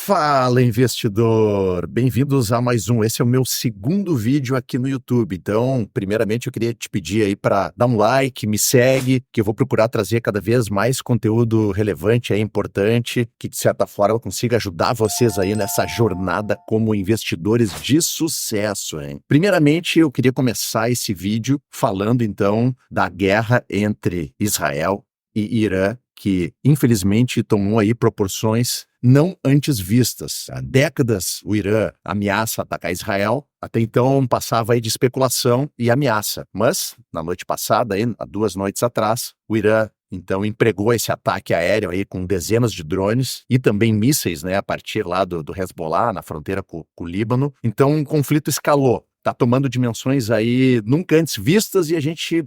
Fala, investidor! Bem-vindos a mais um. Esse é o meu segundo vídeo aqui no YouTube. Então, primeiramente, eu queria te pedir aí para dar um like, me segue, que eu vou procurar trazer cada vez mais conteúdo relevante e importante, que de certa forma consiga ajudar vocês aí nessa jornada como investidores de sucesso, hein? Primeiramente, eu queria começar esse vídeo falando então da guerra entre Israel e Irã, que infelizmente tomou aí proporções não antes vistas. Há décadas o Irã ameaça atacar Israel, até então passava aí de especulação e ameaça. Mas, na noite passada, aí, há 2 noites atrás, o Irã então empregou esse ataque aéreo aí com dezenas de drones e também mísseis, né, a partir lá do Hezbollah, na fronteira com o Líbano. Então o conflito escalou, está tomando dimensões aí nunca antes vistas e a gente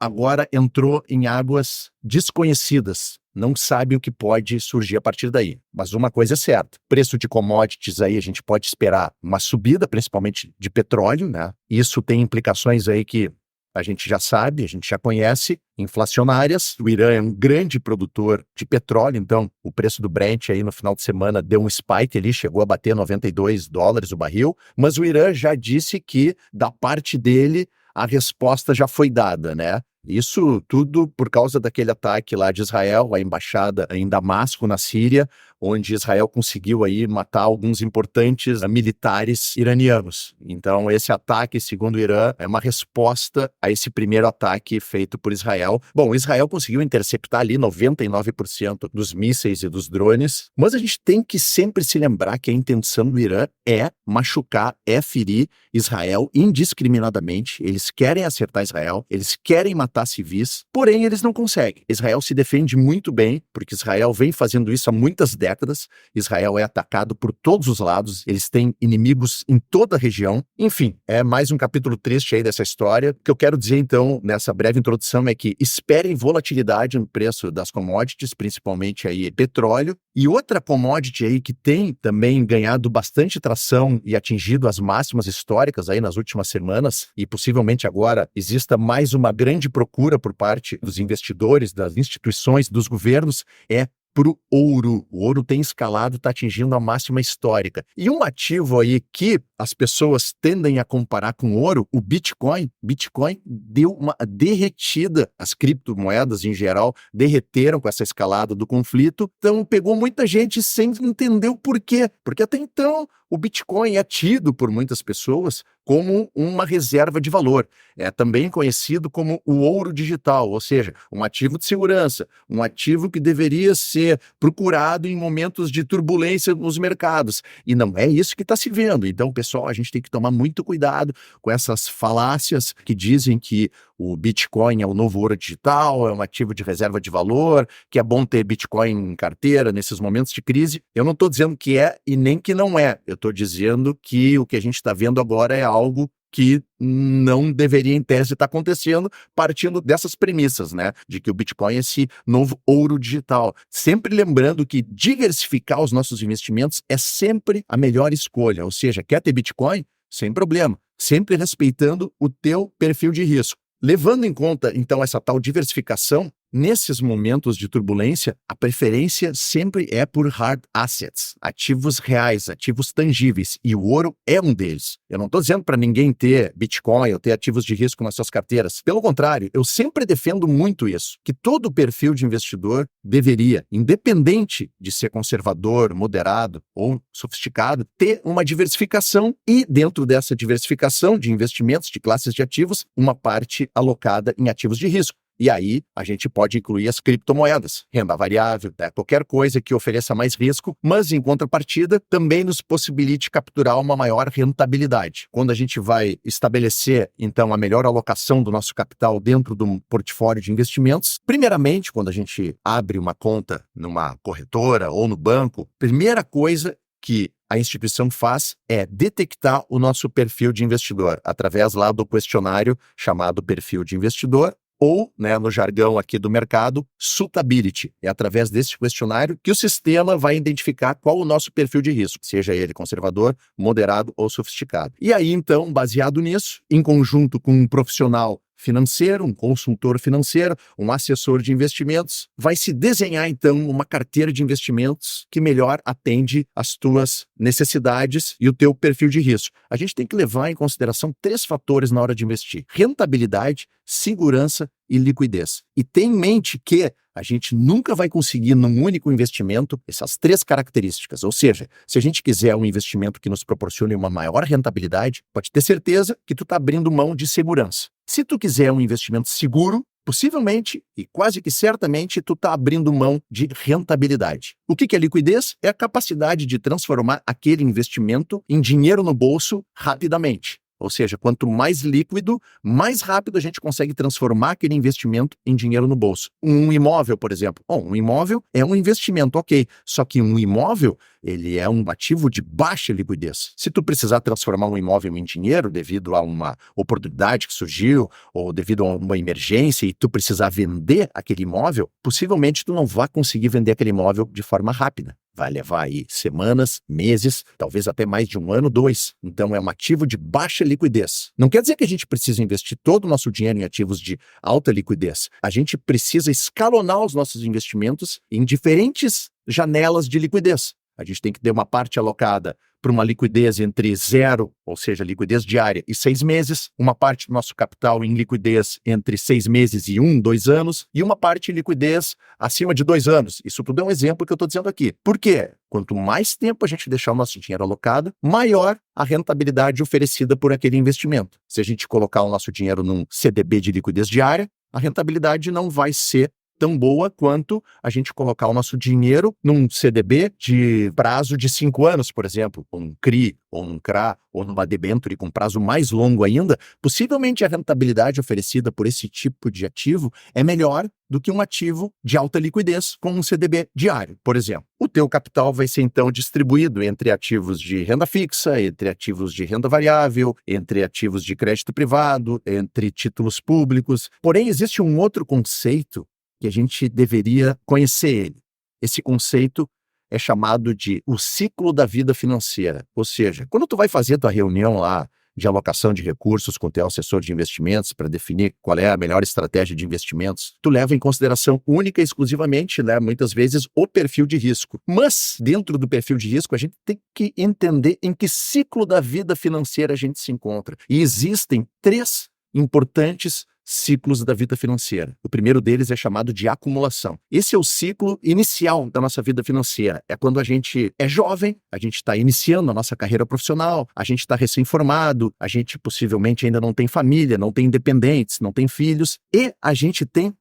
agora entrou em águas desconhecidas. Não sabe o que pode surgir a partir daí. Mas uma coisa é certa, preço de commodities aí a gente pode esperar uma subida, principalmente de petróleo, né? Isso tem implicações aí que a gente já sabe, a gente já conhece, inflacionárias. O Irã é um grande produtor de petróleo, então o preço do Brent aí no final de semana deu um spike ali, chegou a bater $92 o barril, mas o Irã já disse que da parte dele a resposta já foi dada, né? Isso tudo por causa daquele ataque lá de Israel, a embaixada em Damasco, na Síria, onde Israel conseguiu aí matar alguns importantes militares iranianos. Então, esse ataque, segundo o Irã, é uma resposta a esse primeiro ataque feito por Israel. Bom, Israel conseguiu interceptar ali 99% dos mísseis e dos drones, mas a gente tem que sempre se lembrar que a intenção do Irã é machucar, é ferir Israel indiscriminadamente. Eles querem acertar Israel, eles querem matar civis, porém eles não conseguem. Israel se defende muito bem, porque Israel vem fazendo isso há muitas décadas. Israel é atacado por todos os lados, eles têm inimigos em toda a região. Enfim, é mais um capítulo triste aí dessa história. O que eu quero dizer então, nessa breve introdução, é que esperem volatilidade no preço das commodities, principalmente aí petróleo. E outra commodity aí que tem também ganhado bastante tração e atingido as máximas históricas aí nas últimas semanas, e possivelmente agora exista mais uma grande procura por parte dos investidores, das instituições, dos governos, é para o ouro. O ouro tem escalado, está atingindo a máxima histórica. E um ativo aí que as pessoas tendem a comparar com ouro, o Bitcoin. Bitcoin deu uma derretida, as criptomoedas em geral derreteram com essa escalada do conflito, então pegou muita gente sem entender o porquê. Porque até então o Bitcoin é tido por muitas pessoas como uma reserva de valor. É também conhecido como o ouro digital, ou seja, um ativo de segurança, um ativo que deveria ser procurado em momentos de turbulência nos mercados. E não é isso que está se vendo. Então, pessoal, a gente tem que tomar muito cuidado com essas falácias que dizem que o Bitcoin é o novo ouro digital, é um ativo de reserva de valor, que é bom ter Bitcoin em carteira nesses momentos de crise. Eu não estou dizendo que é e nem que não é. Eu estou dizendo que o que a gente está vendo agora é algo que não deveria, em tese, estar acontecendo, partindo dessas premissas, né? De que o Bitcoin é esse novo ouro digital. Sempre lembrando que diversificar os nossos investimentos é sempre a melhor escolha. Ou seja, quer ter Bitcoin? Sem problema. Sempre respeitando o teu perfil de risco. Levando em conta, então, essa tal diversificação, nesses momentos de turbulência, a preferência sempre é por hard assets, ativos reais, ativos tangíveis, e o ouro é um deles. Eu não estou dizendo para ninguém ter Bitcoin ou ter ativos de risco nas suas carteiras. Pelo contrário, eu sempre defendo muito isso, que todo perfil de investidor deveria, independente de ser conservador, moderado ou sofisticado, ter uma diversificação e, dentro dessa diversificação de investimentos, de classes de ativos, uma parte alocada em ativos de risco. E aí, a gente pode incluir as criptomoedas, renda variável, né? Qualquer coisa que ofereça mais risco, mas em contrapartida também nos possibilite capturar uma maior rentabilidade. Quando a gente vai estabelecer, então, a melhor alocação do nosso capital dentro de um portfólio de investimentos, primeiramente, quando a gente abre uma conta numa corretora ou no banco, primeira coisa que a instituição faz é detectar o nosso perfil de investidor através lá do questionário chamado perfil de investidor, ou, né, no jargão aqui do mercado, suitability. É através desse questionário que o sistema vai identificar qual o nosso perfil de risco, seja ele conservador, moderado ou sofisticado. E aí, então, baseado nisso, em conjunto com um profissional financeiro, um consultor financeiro, um assessor de investimentos, vai se desenhar então uma carteira de investimentos que melhor atende às tuas necessidades e o teu perfil de risco. A gente tem que levar em consideração 3 fatores na hora de investir: rentabilidade, segurança e liquidez. E tem em mente que a gente nunca vai conseguir num único investimento essas 3 características. Ou seja, se a gente quiser um investimento que nos proporcione uma maior rentabilidade, pode ter certeza que tu está abrindo mão de segurança. Se tu quiser um investimento seguro, possivelmente e quase que certamente tu está abrindo mão de rentabilidade. O que é liquidez? É a capacidade de transformar aquele investimento em dinheiro no bolso rapidamente. Ou seja, quanto mais líquido, mais rápido a gente consegue transformar aquele investimento em dinheiro no bolso. Um imóvel, por exemplo. Um imóvel é um investimento, ok. Só que um imóvel, ele é um ativo de baixa liquidez. Se tu precisar transformar um imóvel em dinheiro devido a uma oportunidade que surgiu ou devido a uma emergência e tu precisar vender aquele imóvel, possivelmente tu não vai conseguir vender aquele imóvel de forma rápida. Vai levar aí semanas, meses, talvez até mais de 1 ano, 2. Então é um ativo de baixa liquidez. Não quer dizer que a gente precisa investir todo o nosso dinheiro em ativos de alta liquidez. A gente precisa escalonar os nossos investimentos em diferentes janelas de liquidez. A gente tem que ter uma parte alocada para uma liquidez entre 0, ou seja, liquidez diária, e 6 meses, uma parte do nosso capital em liquidez entre 6 meses e 1, 2 anos, e uma parte em liquidez acima de 2 anos. Isso tudo é um exemplo que eu estou dizendo aqui. Por quê? Quanto mais tempo a gente deixar o nosso dinheiro alocado, maior a rentabilidade oferecida por aquele investimento. Se a gente colocar o nosso dinheiro num CDB de liquidez diária, a rentabilidade não vai ser tão boa quanto a gente colocar o nosso dinheiro num CDB de prazo de 5 anos, por exemplo, ou um CRI, ou um CRA, ou numa debênture com prazo mais longo ainda. Possivelmente a rentabilidade oferecida por esse tipo de ativo é melhor do que um ativo de alta liquidez com um CDB diário, por exemplo. O teu capital vai ser então distribuído entre ativos de renda fixa, entre ativos de renda variável, entre ativos de crédito privado, entre títulos públicos. Porém, existe um outro conceito que a gente deveria conhecer ele. Esse conceito é chamado de o ciclo da vida financeira. Ou seja, quando tu vai fazer tua reunião lá de alocação de recursos com teu assessor de investimentos para definir qual é a melhor estratégia de investimentos, tu leva em consideração única e exclusivamente, muitas vezes, o perfil de risco. Mas, dentro do perfil de risco, a gente tem que entender em que ciclo da vida financeira a gente se encontra. E existem 3 importantes ciclos da vida financeira. O primeiro deles é chamado de acumulação. Esse é o ciclo inicial da nossa vida financeira. É quando a gente é jovem, a gente está iniciando a nossa carreira profissional, a gente está recém-formado, a gente possivelmente ainda não tem família, não tem independentes, não tem filhos, e a gente tem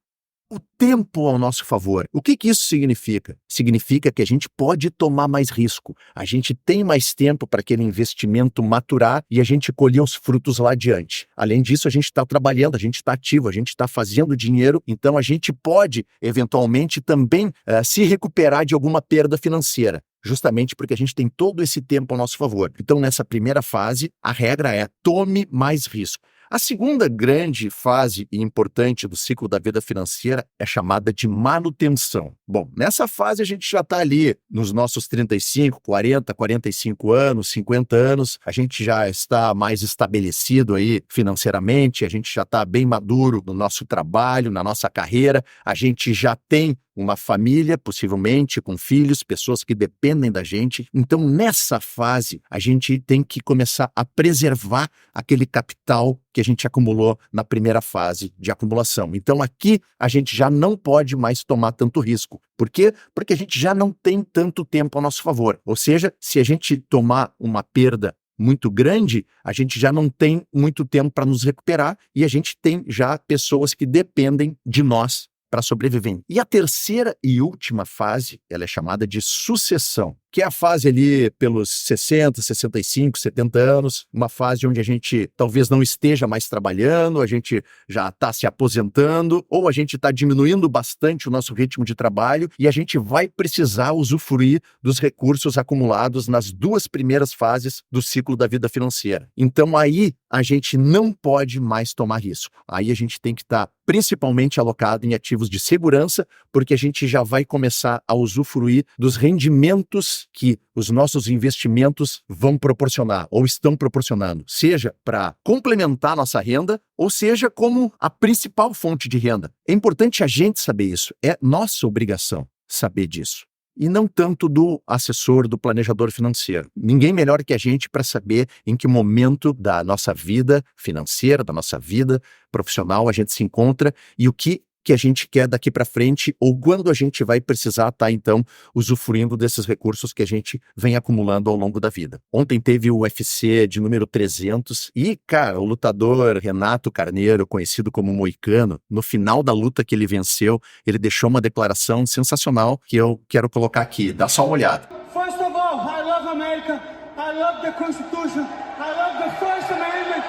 o tempo ao nosso favor. O que isso significa? Significa que a gente pode tomar mais risco. A gente tem mais tempo para aquele investimento maturar e a gente colher os frutos lá adiante. Além disso, a gente está trabalhando, a gente está ativo, a gente está fazendo dinheiro, então a gente pode, eventualmente, também se recuperar de alguma perda financeira. Justamente porque a gente tem todo esse tempo ao nosso favor. Então, nessa primeira fase, a regra é: tome mais risco. A segunda grande fase e importante do ciclo da vida financeira é chamada de manutenção. Bom, nessa fase a gente já está ali nos nossos 35, 40, 45 anos, 50 anos, a gente já está mais estabelecido aí financeiramente, a gente já está bem maduro no nosso trabalho, na nossa carreira, a gente já tem uma família, possivelmente com filhos, pessoas que dependem da gente. Então, nessa fase, a gente tem que começar a preservar aquele capital que a gente acumulou na primeira fase de acumulação. Então, aqui, a gente já não pode mais tomar tanto risco. Por quê? Porque a gente já não tem tanto tempo a nosso favor. Ou seja, se a gente tomar uma perda muito grande, a gente já não tem muito tempo para nos recuperar e a gente tem já pessoas que dependem de nós para sobreviver. E a terceira e última fase, ela é chamada de sucessão, que é a fase ali pelos 60, 65, 70 anos, uma fase onde a gente talvez não esteja mais trabalhando, a gente já está se aposentando, ou a gente está diminuindo bastante o nosso ritmo de trabalho e a gente vai precisar usufruir dos recursos acumulados nas 2 primeiras fases do ciclo da vida financeira. Então aí a gente não pode mais tomar risco. Aí a gente tem que estar principalmente alocado em ativos de segurança, porque a gente já vai começar a usufruir dos rendimentos resultados que os nossos investimentos vão proporcionar ou estão proporcionando, seja para complementar nossa renda ou seja como a principal fonte de renda. É importante a gente saber isso, é nossa obrigação saber disso. E não tanto do assessor, do planejador financeiro. Ninguém melhor que a gente para saber em que momento da nossa vida financeira, da nossa vida profissional a gente se encontra e o que a gente quer daqui para frente ou quando a gente vai precisar estar, então, usufruindo desses recursos que a gente vem acumulando ao longo da vida. Ontem teve o UFC de número 300 e, cara, o lutador Renato Carneiro, conhecido como Moicano, no final da luta que ele venceu, ele deixou uma declaração sensacional que eu quero colocar aqui. Dá só uma olhada. First of all, I love America. I love the Constitution. I love the First Amendment.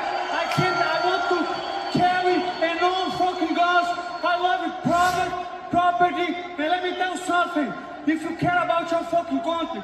I want to carry and own fucking guns. I love it, property. And let me tell you something. If you care about your fucking country,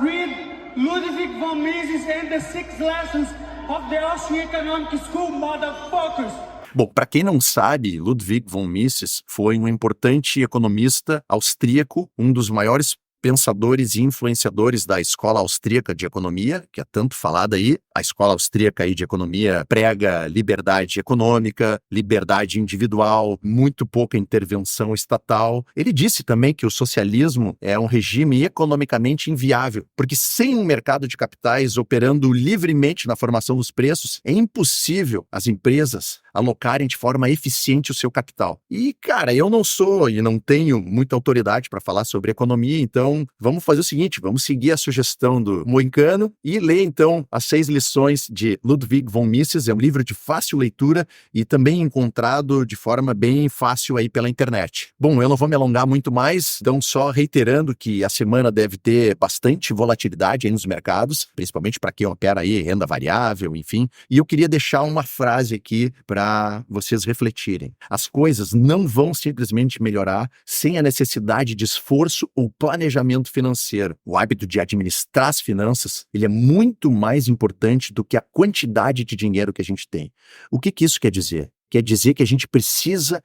read Ludwig von Mises and the 6 lessons of the Austrian Economic School, motherfuckers. Bom, para quem não sabe, Ludwig von Mises foi um importante economista austríaco, um dos maiores pensadores e influenciadores da Escola Austríaca de Economia, que é tanto falada aí. A Escola Austríaca aí de Economia prega liberdade econômica, liberdade individual, muito pouca intervenção estatal. Ele disse também que o socialismo é um regime economicamente inviável, porque sem um mercado de capitais operando livremente na formação dos preços, é impossível as empresas alocarem de forma eficiente o seu capital. E, cara, eu não sou e não tenho muita autoridade para falar sobre economia, então vamos fazer o seguinte, vamos seguir a sugestão do Moicano e ler, então, as 6 lições de Ludwig von Mises. É um livro de fácil leitura e também encontrado de forma bem fácil aí pela internet. Bom, eu não vou me alongar muito mais, então só reiterando que a semana deve ter bastante volatilidade aí nos mercados, principalmente para quem opera aí renda variável, enfim. E eu queria deixar uma frase aqui para vocês refletirem. As coisas não vão simplesmente melhorar sem a necessidade de esforço ou planejamento financeiro. O hábito de administrar as finanças, ele é muito mais importante do que a quantidade de dinheiro que a gente tem. O que isso quer dizer? Quer dizer que a gente precisa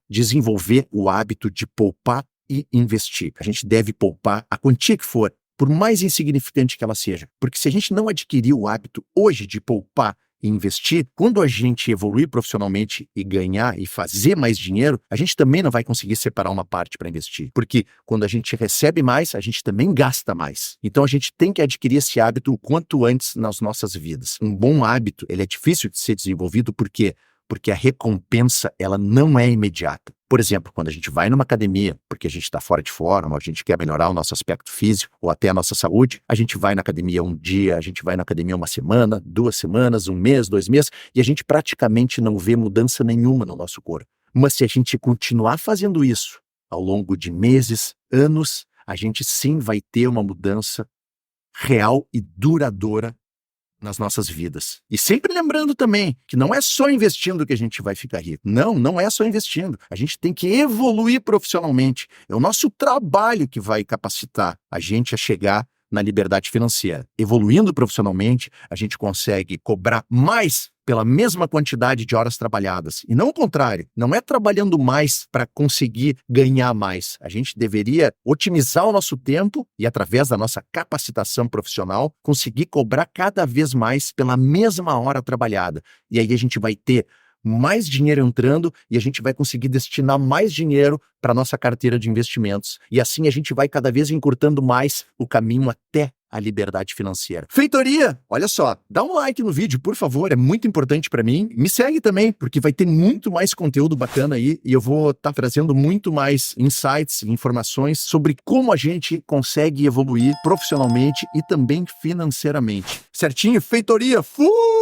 desenvolver o hábito de poupar e investir. A gente deve poupar a quantia que for, por mais insignificante que ela seja. Porque se a gente não adquirir o hábito hoje de poupar e investir, quando a gente evoluir profissionalmente e ganhar e fazer mais dinheiro, a gente também não vai conseguir separar uma parte para investir. Porque quando a gente recebe mais, a gente também gasta mais. Então a gente tem que adquirir esse hábito o quanto antes nas nossas vidas. Um bom hábito, ele é difícil de ser desenvolvido porque a recompensa, ela não é imediata. Por exemplo, quando a gente vai numa academia, porque a gente está fora de forma, a gente quer melhorar o nosso aspecto físico ou até a nossa saúde, a gente vai na academia um dia, a gente vai na academia uma semana, 2 semanas, 1 mês, 2 meses, e a gente praticamente não vê mudança nenhuma no nosso corpo. Mas se a gente continuar fazendo isso ao longo de meses, anos, a gente sim vai ter uma mudança real e duradoura nas nossas vidas. E sempre lembrando também que não é só investindo que a gente vai ficar rico. Não é só investindo. A gente tem que evoluir profissionalmente. É o nosso trabalho que vai capacitar a gente a chegar na liberdade financeira. Evoluindo profissionalmente, a gente consegue cobrar mais pela mesma quantidade de horas trabalhadas. E não o contrário, não é trabalhando mais para conseguir ganhar mais. A gente deveria otimizar o nosso tempo e, através da nossa capacitação profissional, conseguir cobrar cada vez mais pela mesma hora trabalhada. E aí a gente vai ter mais dinheiro entrando e a gente vai conseguir destinar mais dinheiro para a nossa carteira de investimentos. E assim a gente vai cada vez encurtando mais o caminho até a liberdade financeira. Feitoria, olha só, dá um like no vídeo, por favor, é muito importante para mim. Me segue também, porque vai ter muito mais conteúdo bacana aí e eu vou estar trazendo muito mais insights e informações sobre como a gente consegue evoluir profissionalmente e também financeiramente. Certinho? Feitoria, fui!